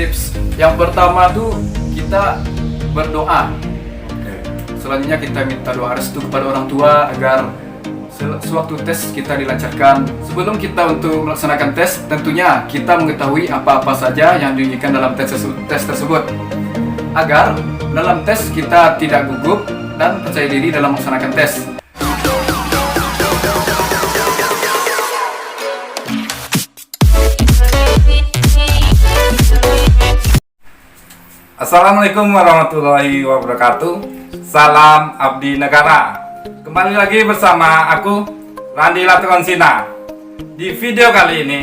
tips. Yang pertama tuh kita berdoa. Selanjutnya kita minta doa restu kepada orang tua agar sewaktu tes kita dilancarkan. Sebelum kita untuk melaksanakan tes, tentunya kita mengetahui apa-apa saja yang diujikan dalam tes tersebut, agar dalam tes kita tidak gugup dan percaya diri dalam melaksanakan tes. Assalamualaikum warahmatullahi wabarakatuh. Salam abdi negara. Kembali lagi bersama aku, Randi Latukonsina. Di video kali ini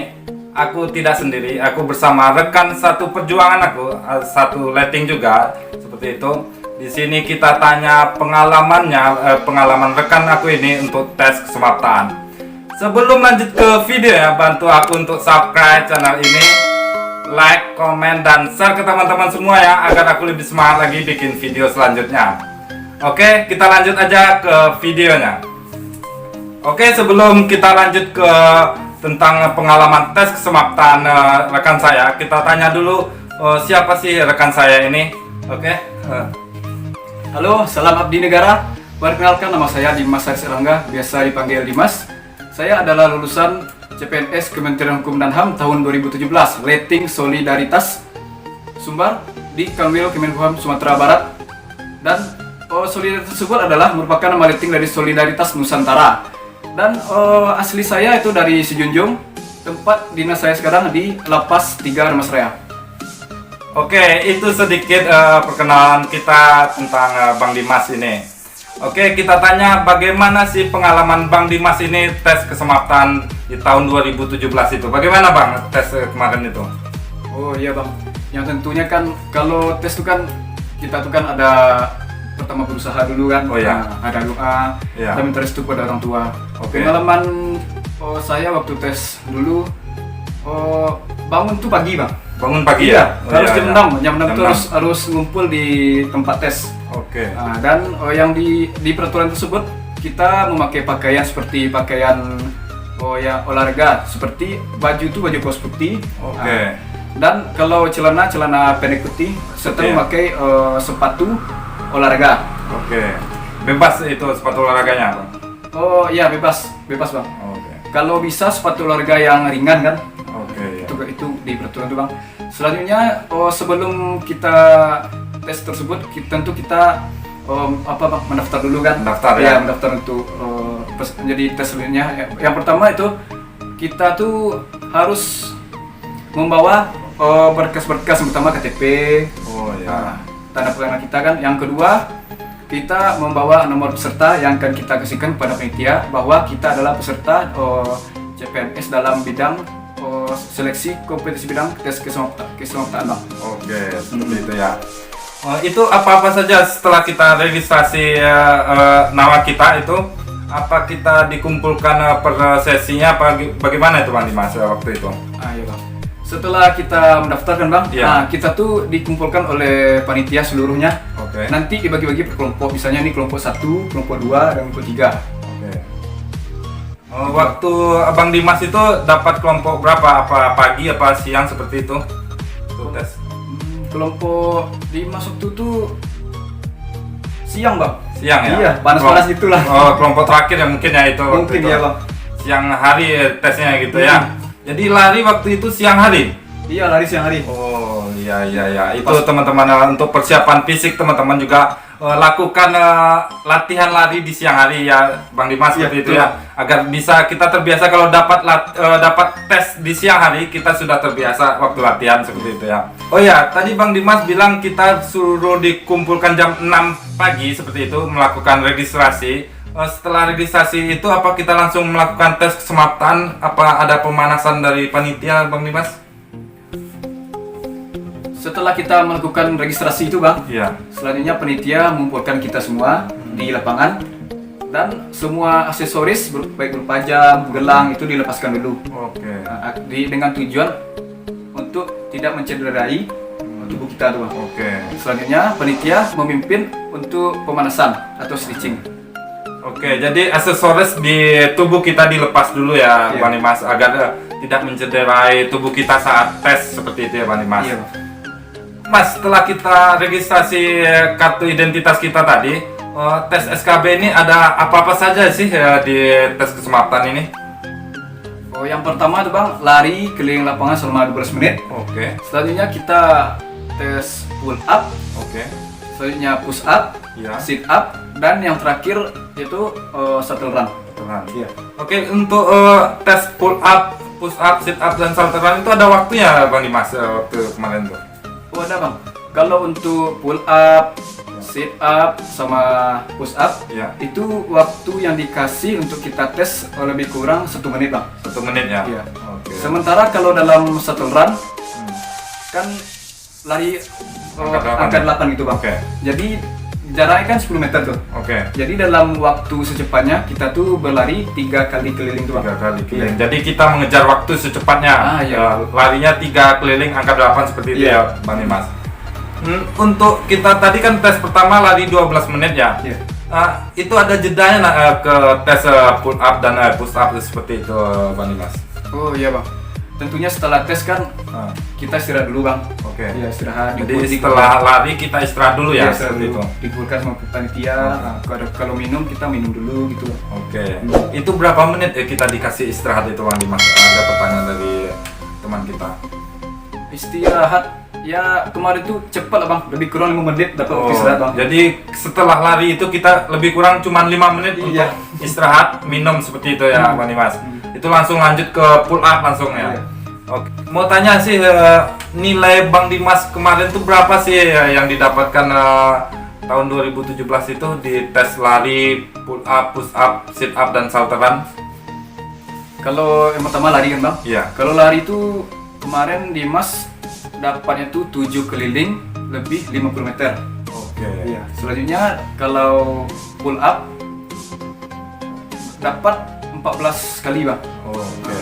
aku tidak sendiri, aku bersama rekan satu perjuangan aku, satu letting juga seperti itu. Di sini kita tanya pengalaman rekan aku ini untuk tes kesemaptaan. Sebelum lanjut ke video ya, bantu aku untuk subscribe channel ini, like, komen, dan share ke teman-teman semua ya, agar aku lebih semangat lagi bikin video selanjutnya. Oke, kita lanjut aja ke videonya. Oke, sebelum kita lanjut ke tentang pengalaman tes kesemaptaan rekan saya, kita tanya dulu siapa sih rekan saya ini. Oke. Halo, salam abdi negara. Perkenalkan, nama saya Dimas Haris Erlangga, biasa dipanggil Dimas. Saya adalah lulusan CPNS Kementerian Hukum dan HAM tahun 2017, letting Solidaritas Sumbar di Kanwil Kemenkumham Sumatera Barat. Dan Solidaritas tersebut adalah merupakan nama letting dari Solidaritas Nusantara. Dan asli saya itu dari Sijunjung. Tempat dinas saya sekarang di Lapas 3 Ramas Raya. Oke, itu sedikit perkenalan kita tentang Bang Dimas ini. Oke, kita tanya bagaimana sih pengalaman Bang Dimas ini tes kesemaptaan di tahun 2017 itu. Bagaimana Bang tes kemarin itu? Oh iya Bang, yang tentunya kan kalau tes itu kan kita tuh kan ada pertama berusaha dulu kan. Oh iya. Nah, ada doa, Iya. kita minta restu pada orang tua. Oke. Pengalaman saya waktu tes dulu bangun tuh pagi Bang. Bangun pagi ya? Oh, harus iya, jam iya. 6, jam 6 tuh harus ngumpul di tempat tes. Oke. Nah, dan yang di peraturan tersebut kita memakai pakaian seperti pakaian yang olahraga, seperti baju itu baju kaos putih. Oke. Nah, dan kalau celana pendek putih serta Oke. memakai sepatu olahraga. Oke. Bebas itu sepatu olahraganya, Bang? Oh iya, bebas Bang. Oke. Kalau bisa sepatu olahraga yang ringan kan. Oke, ya. Itu di peraturan itu Bang. Selanjutnya sebelum kita tes tersebut tentu kita Bang, mendaftar dulu kan. Mendaftar ya? Mendaftar untuk menjadi tes selanjutnya. Yang pertama itu kita tuh harus membawa berkas-berkas, pertama KTP, Oh ya. tanda pengenal kita kan. Yang kedua, kita membawa nomor peserta yang akan kita kasihkan kepada panitia bahwa kita adalah peserta CPNS dalam bidang seleksi kompetisi bidang tes kesemaptaan Bang. Oke, seperti itu ya. Itu apa-apa saja setelah kita registrasi nama kita itu, apa kita dikumpulkan per sesinya, apa bagaimana itu Bang Dimas waktu itu? Iya Bang. Setelah kita mendaftarkan Bang, Iya. nah kita tuh dikumpulkan oleh panitia seluruhnya. Oke. Nanti dibagi-bagi per kelompok, misalnya nih kelompok 1, kelompok 2, dan kelompok 3. Oke. Waktu Abang Dimas itu dapat kelompok berapa? Apa pagi apa siang seperti itu? Untuk tes. Kelompok dimasuk tuh siang Bang. Siang ya? Iya, panas-panas itulah. Oh, kelompok terakhir ya mungkin ya itu. waktu Mungkin itu. ya Bang. Siang hari tesnya gitu ya. Jadi lari waktu itu siang hari. Iya, lari siang hari. Oh iya. Itu teman-teman untuk persiapan fisik teman-teman juga lakukan latihan lari di siang hari ya Bang Dimas Iya, seperti itu betul. ya, agar bisa kita terbiasa kalau dapat tes di siang hari, kita sudah terbiasa waktu latihan seperti itu ya. Oh ya, tadi Bang Dimas bilang kita suruh dikumpulkan jam 6 pagi seperti itu melakukan registrasi. Setelah registrasi itu apa kita langsung melakukan tes kesemaptaan? Apa ada pemanasan dari panitia Bang Dimas? Setelah kita melakukan registrasi itu Bang, Iya. selanjutnya panitia mengumpulkan kita semua di lapangan, dan semua aksesoris baik berupa jam, gelang itu dilepaskan dulu. Oke. Dengan tujuan untuk tidak mencederai tubuh kita tuh Bang. Oke. Selanjutnya panitia memimpin untuk pemanasan atau stretching. Oke, jadi aksesoris di tubuh kita dilepas dulu ya, Iya. Bang Dimas, agar tidak mencederai tubuh kita saat tes seperti itu ya, Bang Dimas. Iya Bang. Mas, setelah kita registrasi kartu identitas kita tadi, tes SKB ini ada apa-apa saja sih di tes keselamatan ini? Oh, yang pertama tuh Bang, lari keliling lapangan selama 12 menit. Oke, Selanjutnya kita tes pull up, oke, selanjutnya push up, ya. sit up, dan yang terakhir itu shuttle run. Tenang. Iya. Oke, untuk tes pull up, push up, sit up, dan shuttle run itu ada waktunya Bang Dimas waktu kemarin tuh? Oh ada Bang, kalau untuk pull up, sit up, sama push up, Ya, itu waktu yang dikasih untuk kita tes lebih kurang 1 menit Bang. 1 menit ya? Iya. Oke. Sementara kalau dalam shuttle run, Hmm. kan lari Angka 8. angka 8 gitu Bang. Oke, Jadi jaraknya kan 10 meter tuh. oke. Jadi dalam waktu secepatnya kita tuh berlari 3 kali keliling tuh Bang. 3 kali keliling. Jadi kita mengejar waktu secepatnya. Ah, iya. Larinya 3 keliling angka 8 seperti itu Iya. ya, Bang Dimas. Untuk kita tadi kan tes pertama lari 12 menit ya. Iya. Itu ada jedanya ke tes pull up dan push up seperti itu, Bang Dimas. Oh iya Bang. Tentunya setelah tes kan Ah, kita istirahat dulu Bang. Oke. Iya istirahat. Jadi setelah lari kita istirahat dulu ya, Iya, seperti itu. Dibulkan sama panitia. Nah, kalau minum kita minum dulu gitu Bang. Oke. Itu berapa menit kita dikasih istirahat itu, Bang Dimas? Ada pertanyaan dari teman kita. Istirahat ya kemarin tuh cepat lah Bang. Lebih kurang 5 menit dapat Oh, istirahat Bang. jadi setelah lari itu kita lebih kurang cuma 5 menit Iya. untuk istirahat, minum seperti itu ya, Bang Dimas. Itu langsung lanjut ke pull up langsung ya. Iya. Oke. Mau tanya sih nilai Bang Dimas kemarin tuh berapa sih yang didapatkan tahun 2017 itu di tes lari, pull up, push up, sit up dan shuttle run? Kalau yang pertama lari kan Bang. Iya. Kalau lari itu kemarin Dimas dapatnya tuh 7 keliling lebih 50 meter. Oke. Iya. Selanjutnya kalau pull up dapat 14 kali Bang. Oke.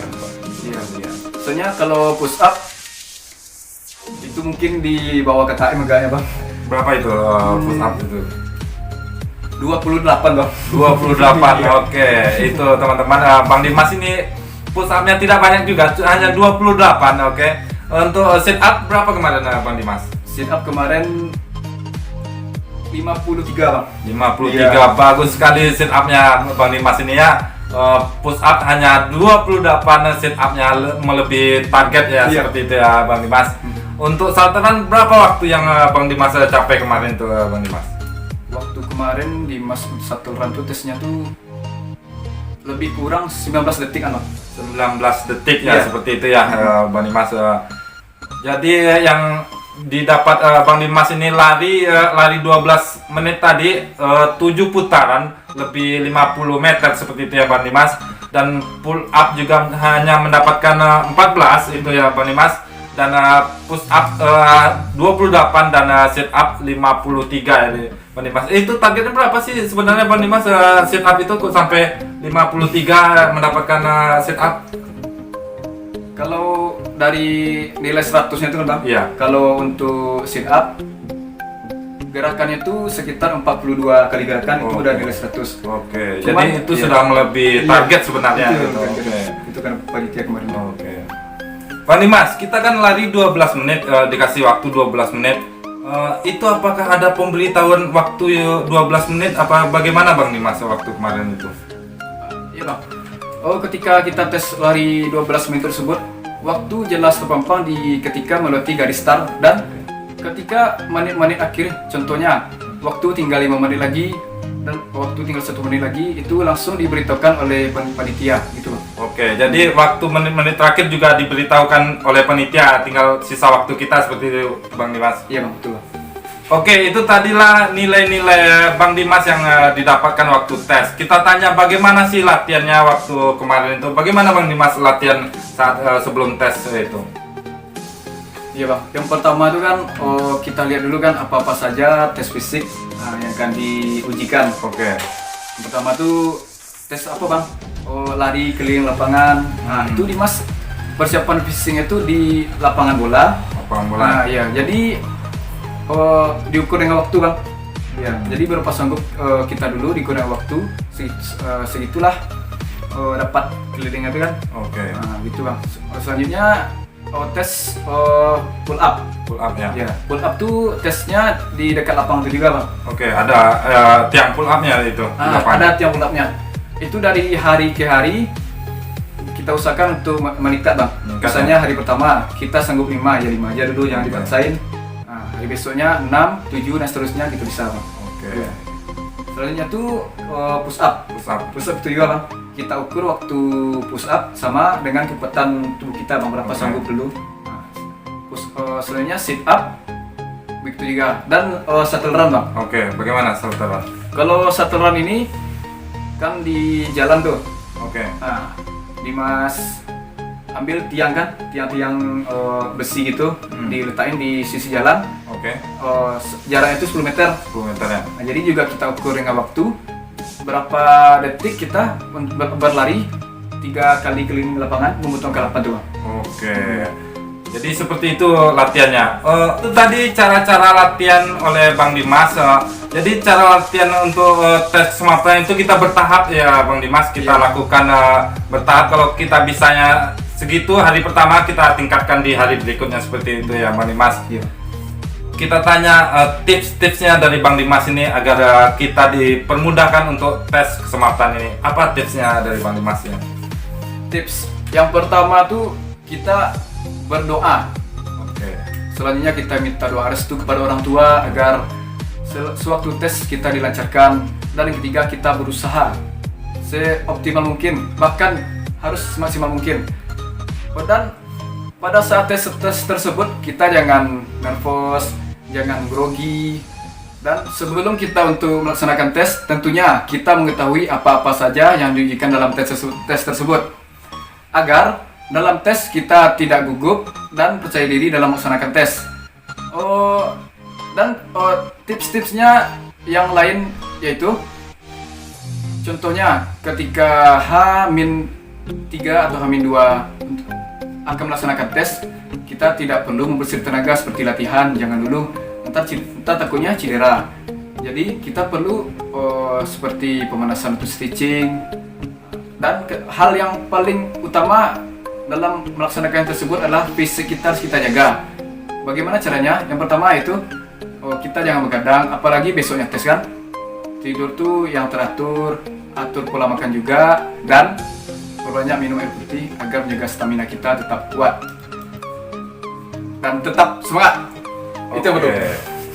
Iya. Soalnya kalau push up itu mungkin di bawah KTM agaknya Bang. Berapa itu push up itu? 28 Bang. 28. Iya. Oke, itu teman-teman Bang Dimas ini push up-nya tidak banyak juga, hanya 28. Oke. Untuk sit up berapa kemarin Bang Dimas? Sit up kemarin 53 Bang. 53. Iya. Bagus sekali sit up-nya Bang Dimas ini ya. Push up hanya 28, sit up-nya melebihi target ya, Iya. seperti itu ya Bang Dimas. Untuk shuttle run berapa waktu yang Bang Dimas capai kemarin tuh Bang Dimas? Waktu kemarin Dimas shuttle run tuh tesnya tuh lebih kurang 19 detik kan Bang. 19 detik ya, Iya. seperti itu ya Bang Dimas. Jadi yang didapat Bang Dimas ini lari 12 menit tadi, 7 putaran lebih 50 meter seperti itu ya Bang Dimas. Dan pull up juga hanya mendapatkan 14 itu ya Bang Dimas. Dan push up 28 dan sit up 53 ya Bang Dimas. Itu targetnya berapa sih sebenarnya Bang Dimas, sit up itu kok sampai 53 mendapatkan sit up? Kalau dari nilai 100-nya itu kan Bang. Iya. Kalau untuk sit up gerakannya itu sekitar 42 kali gerakan itu Oke. udah nilai 100. Oke, Cuman, jadi itu iya. sudah melebihi Iya. target sebenarnya. Itu, gitu. kan, Oke. itu kan panitia kemarin. Oke. Bang Dimas, kita kan lari 12 menit, dikasih waktu 12 menit. Itu apakah ada pemberitahuan waktu 12 menit? Apa bagaimana Bang Dimas waktu kemarin itu? Iya Bang. Oh ketika kita tes lari 12 menit tersebut, waktu jelas terpampang di ketika melewati garis start dan ketika menit-menit akhir, contohnya waktu tinggal 5 menit lagi dan waktu tinggal 1 menit lagi itu langsung diberitahukan oleh panitia gitu Bang. Oke, jadi waktu menit-menit terakhir juga diberitahukan oleh panitia, tinggal sisa waktu kita seperti itu Bang Dimas. Iya Bang, betul Bang. Oke, itu tadilah nilai-nilai Bang Dimas yang didapatkan waktu tes. Kita tanya bagaimana sih latihannya waktu kemarin itu? Bagaimana Bang Dimas latihan saat sebelum tes itu? Iya Bang, yang pertama itu kan kita lihat dulu kan apa-apa saja tes fisik yang akan diujikan. Oke. Yang pertama tuh tes apa Bang? Lari keliling lapangan. Nah itu Dimas persiapan fisiknya itu di lapangan bola. Lapangan bola. Nah iya, jadi diukur dengan waktu Bang. Ya, jadi berapa sanggup kita dulu diukur dengan waktu segitulah dapat kelilingnya itu kan. Oke. Nah gitu Bang. Selanjutnya tes pull up. Pull up ya. Ya, pull up tuh tesnya di dekat lapangan itu juga, Bang. Oke, ada tiang pull up-nya itu. di lapangan. Ada tiang pull up-nya. Itu dari hari ke hari kita usahakan untuk meningkat, Bang. Meningkat, Misalnya hari pertama kita sanggup 5 aja dulu, jangan dipaksain. Nah, hari besoknya 6, 7 dan seterusnya gitu bisa, Bang. Oke. Selanjutnya tuh push up. Push up. Push up itu juga, Bang. Kita ukur waktu push up sama dengan kekuatan tubuh kita, Bang, berapa Oke. sanggup dulu. Nah, selanjutnya sit up begitu juga, dan shuttle run, Bang. Oke, bagaimana saudara? Kalau shuttle run ini kan di jalan tuh. Oke. Nah, Dimas ambil tiang kan, tiang-tiang besi gitu, diletakin di sisi jalan. Oke. Jaraknya itu 10 meter. 10 meter ya. Nah, jadi juga kita ukur dengan waktu berapa detik kita berlari 3 kali keliling lapangan membutuhkan 8 tuh, Bang. Oke. Jadi seperti itu latihannya. Itu tadi cara-cara latihan oleh Bang Dimas. Jadi cara latihan untuk tes kesemapatan itu kita bertahap ya Bang Dimas. Kita lakukan bertahap. Kalau kita bisanya segitu hari pertama, kita tingkatkan di hari berikutnya seperti itu ya Bang Dimas. Iya. Kita tanya tips-tipsnya dari Bang Dimas ini agar kita dipermudahkan untuk tes kesemapatan ini. Apa tipsnya dari Bang Dimas ya? Tips yang pertama tuh kita berdoa. Oke. Selanjutnya kita minta doa restu kepada orang tua agar sewaktu tes kita dilancarkan. Dan yang ketiga kita berusaha seoptimal mungkin, bahkan harus semaksimal mungkin. Dan pada saat tes tersebut kita jangan nervous, jangan grogi. Dan sebelum kita untuk melaksanakan tes, tentunya kita mengetahui apa-apa saja yang diujikan dalam tes tersebut, agar dalam tes kita tidak gugup dan percaya diri dalam melaksanakan tes. Tips-tipsnya yang lain yaitu, contohnya ketika H-3 atau H-2 akan melaksanakan tes, kita tidak perlu membersih tenaga seperti latihan, jangan dulu, ntar takutnya cedera. Jadi kita perlu seperti pemanasan untuk stitching. Dan hal yang paling utama dalam melaksanakan tersebut adalah fisik kita harus kita jaga. Bagaimana caranya? Yang pertama itu kita jangan begadang, apalagi besoknya tes kan. Tidur tuh yang teratur, atur pola makan juga, dan perbanyak minum air putih agar menjaga stamina kita tetap kuat dan tetap semangat. Itu betul.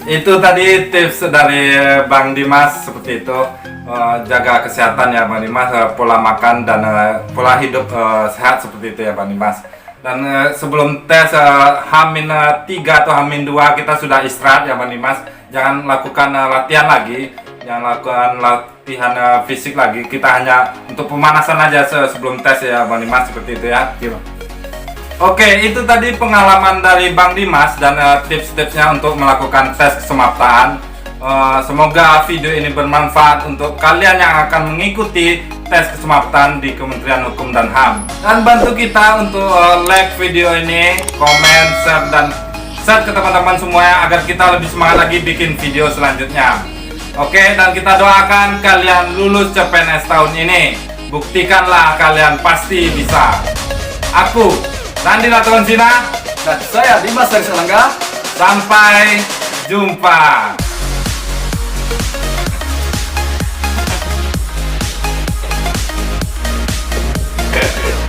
Itu tadi tips dari Bang Dimas seperti itu. Jaga kesehatan ya Bang Dimas, pola makan dan pola hidup sehat seperti itu ya Bang Dimas. Dan sebelum tes H-3 atau H-2 kita sudah istirahat ya Bang Dimas. Jangan lakukan latihan lagi, jangan lakukan latihan fisik lagi. Kita hanya untuk pemanasan aja sebelum tes ya Bang Dimas, seperti itu ya. Oke, itu tadi pengalaman dari Bang Dimas dan tips-tipsnya untuk melakukan tes kesemaptaan. Semoga video ini bermanfaat untuk kalian yang akan mengikuti tes kesemapatan di Kementerian Hukum dan HAM. Dan bantu kita untuk like video ini, komen, share, dan share ke teman-teman semuanya agar kita lebih semangat lagi bikin video selanjutnya. Oke, dan kita doakan kalian lulus CPNS tahun ini. Buktikanlah kalian pasti bisa. Aku Randi Latonsina, Dan saya Dimas dari Selangga. sampai jumpa.